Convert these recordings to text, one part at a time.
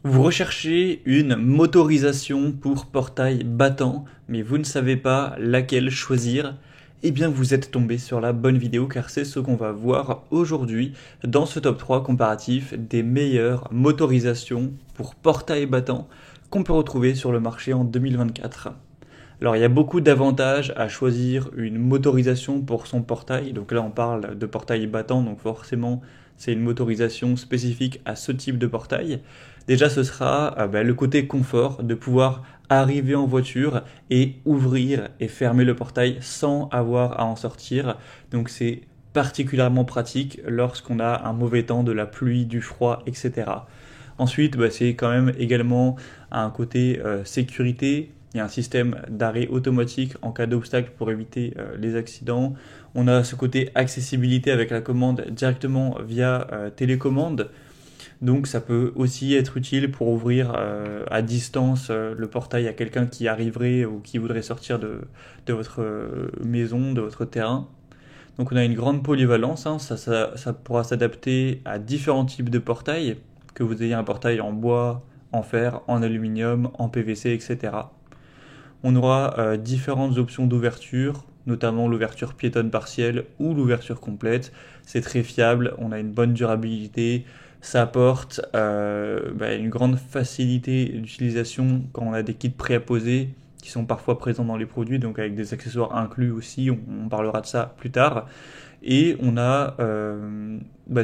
Vous recherchez une motorisation pour portail battant, mais vous ne savez pas laquelle choisir. Eh bien, vous êtes tombé sur la bonne vidéo car c'est ce qu'on va voir aujourd'hui dans ce top 3 comparatif des meilleures motorisations pour portail battant qu'on peut retrouver sur le marché en 2024. Alors, il y a beaucoup d'avantages à choisir une motorisation pour son portail. Donc là, on parle de portail battant, donc forcément, c'est une motorisation spécifique à ce type de portail. Déjà, ce sera le côté confort de pouvoir arriver en voiture et ouvrir et fermer le portail sans avoir à en sortir. Donc, c'est particulièrement pratique lorsqu'on a un mauvais temps, de la pluie, du froid, etc. Ensuite, c'est quand même également un côté sécurité. Il y a un système d'arrêt automatique en cas d'obstacle pour éviter les accidents. On a ce côté accessibilité avec la commande directement via télécommande. Donc ça peut aussi être utile pour ouvrir à distance le portail à quelqu'un qui arriverait ou qui voudrait sortir de votre maison, de votre terrain. Donc on a une grande polyvalence, hein. Ça pourra s'adapter à différents types de portails, que vous ayez un portail en bois, en fer, en aluminium, en PVC, etc. On aura différentes options d'ouverture, notamment l'ouverture piétonne partielle ou l'ouverture complète. C'est très fiable, on a une bonne durabilité, ça apporte une grande facilité d'utilisation quand on a des kits prêts à poser qui sont parfois présents dans les produits, donc avec des accessoires inclus aussi, on parlera de ça plus tard. Et on a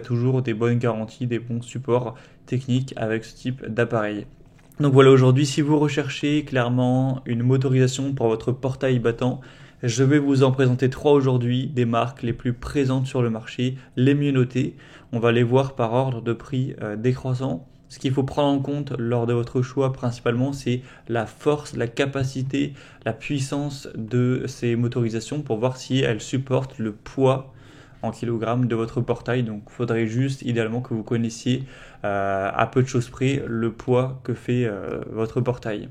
toujours des bonnes garanties, des bons supports techniques avec ce type d'appareil. Donc voilà, aujourd'hui, si vous recherchez clairement une motorisation pour votre portail battant, je vais vous en présenter trois aujourd'hui, des marques les plus présentes sur le marché, les mieux notées. On va les voir par ordre de prix décroissant. Ce qu'il faut prendre en compte lors de votre choix principalement, c'est la force, la capacité, la puissance de ces motorisations pour voir si elles supportent le poids en kilogrammes de votre portail. Donc il faudrait juste idéalement que vous connaissiez à peu de choses près le poids que fait votre portail.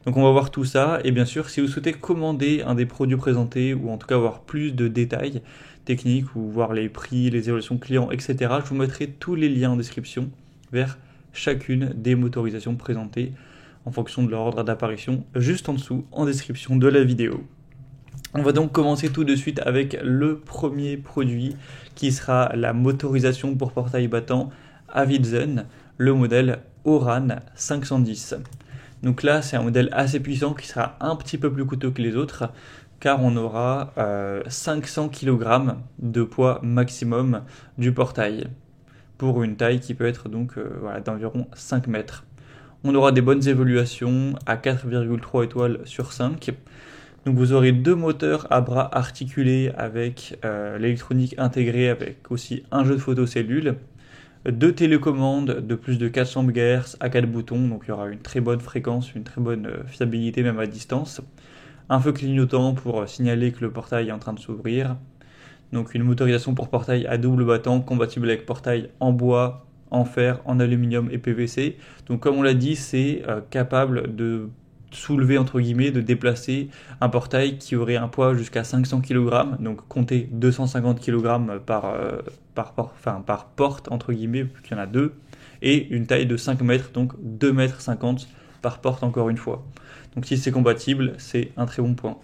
Donc on va voir tout ça, et bien sûr si vous souhaitez commander un des produits présentés ou en tout cas avoir plus de détails techniques ou voir les prix, les évaluations clients, etc., je vous mettrai tous les liens en description vers chacune des motorisations présentées en fonction de leur ordre d'apparition juste en dessous en description de la vidéo. On va donc commencer tout de suite avec le premier produit qui sera la motorisation pour portail battant Avidzen, le modèle Oran 510. Donc là, c'est un modèle assez puissant qui sera un petit peu plus coûteux que les autres car on aura 500 kg de poids maximum du portail pour une taille qui peut être donc d'environ 5 mètres. On aura des bonnes évaluations à 4,3 étoiles sur 5. Donc vous aurez deux moteurs à bras articulés avec l'électronique intégrée avec aussi un jeu de photocellules, deux télécommandes de plus de 400 MHz à 4 boutons, donc il y aura une très bonne fréquence, une très bonne fiabilité même à distance, un feu clignotant pour signaler que le portail est en train de s'ouvrir, donc une motorisation pour portail à double battant compatible avec portail en bois, en fer, en aluminium et PVC. Donc comme on l'a dit, c'est capable de soulever entre guillemets, de déplacer un portail qui aurait un poids jusqu'à 500 kg, donc comptez 250 kg par porte entre guillemets, puisqu'il y en a deux, et une taille de 5 mètres, donc 2 mètres 50 par porte encore une fois. Donc si c'est compatible, c'est un très bon point.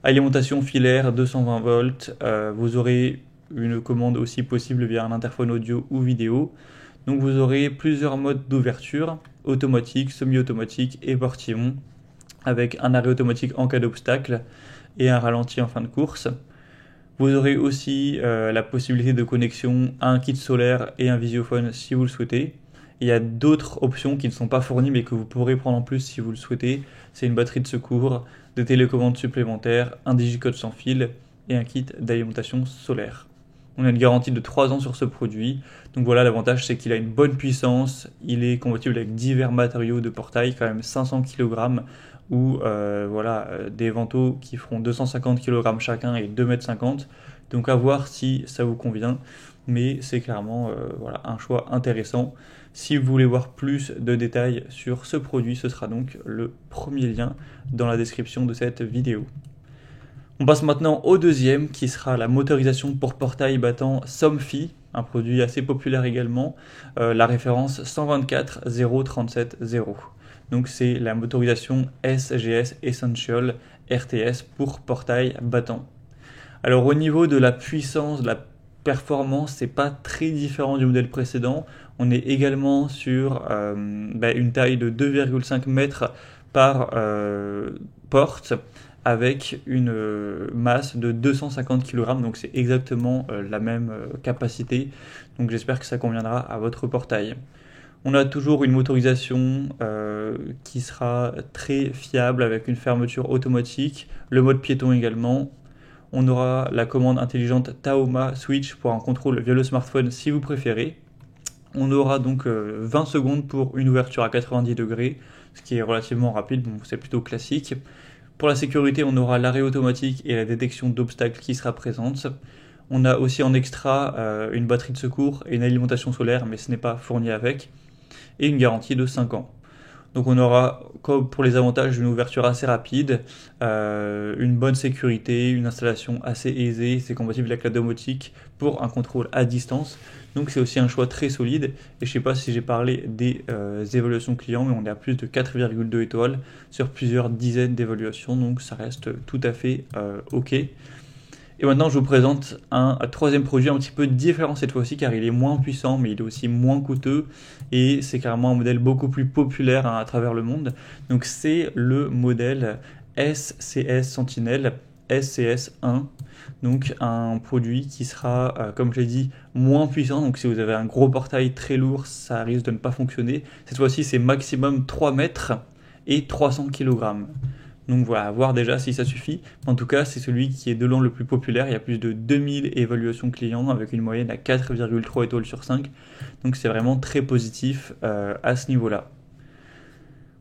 Alimentation filaire 220 volts, vous aurez une commande aussi possible via un interphone audio ou vidéo. Donc vous aurez plusieurs modes d'ouverture, automatique, semi-automatique et portillon, avec un arrêt automatique en cas d'obstacle et un ralenti en fin de course. Vous aurez aussi la possibilité de connexion à un kit solaire et un visiophone si vous le souhaitez. Il y a d'autres options qui ne sont pas fournies mais que vous pourrez prendre en plus si vous le souhaitez. C'est une batterie de secours, des télécommandes supplémentaires, un digicode sans fil et un kit d'alimentation solaire. On a une garantie de 3 ans sur ce produit. Donc voilà, l'avantage c'est qu'il a une bonne puissance, il est compatible avec divers matériaux de portail, quand même 500 kg ou des vantaux qui feront 250 kg chacun et 2,50 m. Donc à voir si ça vous convient, mais c'est clairement un choix intéressant. Si vous voulez voir plus de détails sur ce produit, ce sera donc le premier lien dans la description de cette vidéo. On passe maintenant au deuxième qui sera la motorisation pour portail battant Somfy, un produit assez populaire également, la référence 124.037.0. Donc c'est la motorisation SGS Essential RTS pour portail battant. Alors au niveau de la puissance, de la performance, c'est pas très différent du modèle précédent. On est également sur une taille de 2,5 mètres par porte avec une masse de 250 kg, donc c'est exactement la même capacité. Donc j'espère que ça conviendra à votre portail. On a toujours une motorisation qui sera très fiable avec une fermeture automatique, le mode piéton également. On aura la commande intelligente Taoma Switch pour un contrôle via le smartphone si vous préférez. On aura donc 20 secondes pour une ouverture à 90 degrés, ce qui est relativement rapide, bon, c'est plutôt classique. Pour la sécurité, on aura l'arrêt automatique et la détection d'obstacles qui sera présente. On a aussi en extra une batterie de secours et une alimentation solaire, mais ce n'est pas fourni avec, et une garantie de 5 ans. Donc on aura, comme pour les avantages, une ouverture assez rapide, une bonne sécurité, une installation assez aisée, c'est compatible avec la domotique pour un contrôle à distance. Donc c'est aussi un choix très solide. Et je ne sais pas si j'ai parlé des évaluations clients, mais on est à plus de 4,2 étoiles sur plusieurs dizaines d'évaluations, donc ça reste tout à fait OK. Et maintenant, je vous présente un troisième produit un petit peu différent cette fois-ci, car il est moins puissant, mais il est aussi moins coûteux, et c'est carrément un modèle beaucoup plus populaire à travers le monde. Donc c'est le modèle SCS Sentinel SCS1, donc un produit qui sera, comme je l'ai dit, moins puissant. Donc si vous avez un gros portail très lourd, ça risque de ne pas fonctionner. Cette fois-ci, c'est maximum 3 mètres et 300 kg. Donc voilà, à voir déjà si ça suffit. En tout cas, c'est celui qui est de loin le plus populaire. Il y a plus de 2000 évaluations clients avec une moyenne à 4,3 étoiles sur 5. Donc c'est vraiment très positif à ce niveau-là.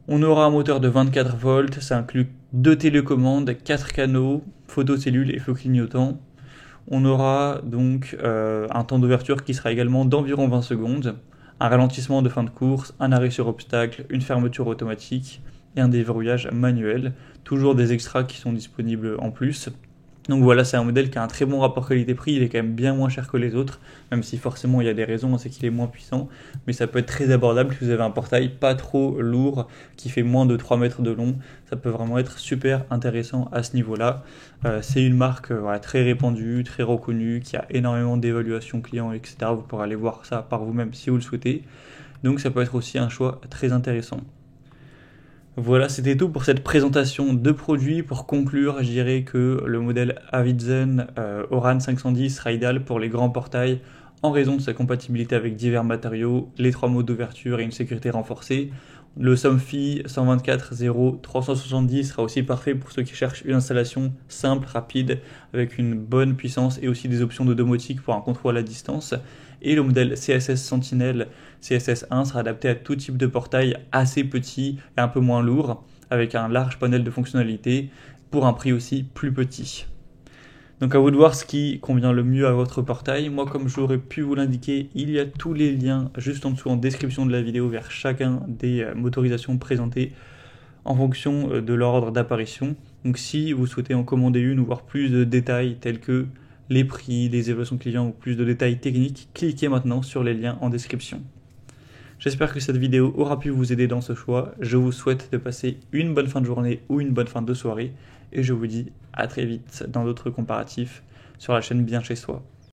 On aura un moteur de 24 volts, ça inclut 2 télécommandes, 4 canaux, photocellule et feu clignotant. On aura donc un temps d'ouverture qui sera également d'environ 20 secondes, un ralentissement de fin de course, un arrêt sur obstacle, une fermeture automatique et un déverrouillage manuel. Toujours des extras qui sont disponibles en plus. Donc voilà, c'est un modèle qui a un très bon rapport qualité-prix, il est quand même bien moins cher que les autres, même si forcément il y a des raisons, c'est qu'il est moins puissant, mais ça peut être très abordable si vous avez un portail pas trop lourd, qui fait moins de 3 mètres de long, ça peut vraiment être super intéressant à ce niveau-là. C'est une marque très répandue, très reconnue, qui a énormément d'évaluations clients, etc. Vous pourrez aller voir ça par vous-même si vous le souhaitez, donc ça peut être aussi un choix très intéressant. Voilà, c'était tout pour cette présentation de produits. Pour conclure, je dirais que le modèle Avidzen Oran 510 sera idéal pour les grands portails en raison de sa compatibilité avec divers matériaux, les 3 modes d'ouverture et une sécurité renforcée. Le Somfy 124.0.370 sera aussi parfait pour ceux qui cherchent une installation simple, rapide, avec une bonne puissance et aussi des options de domotique pour un contrôle à distance. Et le modèle CSS Sentinel CSS1 sera adapté à tout type de portail assez petit et un peu moins lourd, avec un large panel de fonctionnalités pour un prix aussi plus petit. Donc à vous de voir ce qui convient le mieux à votre portail. Moi, comme j'aurais pu vous l'indiquer, il y a tous les liens juste en dessous en description de la vidéo vers chacun des motorisations présentées en fonction de leur ordre d'apparition. Donc si vous souhaitez en commander une ou voir plus de détails tels que les prix, les évaluations clients ou plus de détails techniques, cliquez maintenant sur les liens en description. J'espère que cette vidéo aura pu vous aider dans ce choix. Je vous souhaite de passer une bonne fin de journée ou une bonne fin de soirée. Et je vous dis à très vite dans d'autres comparatifs sur la chaîne Bien Chez Soi.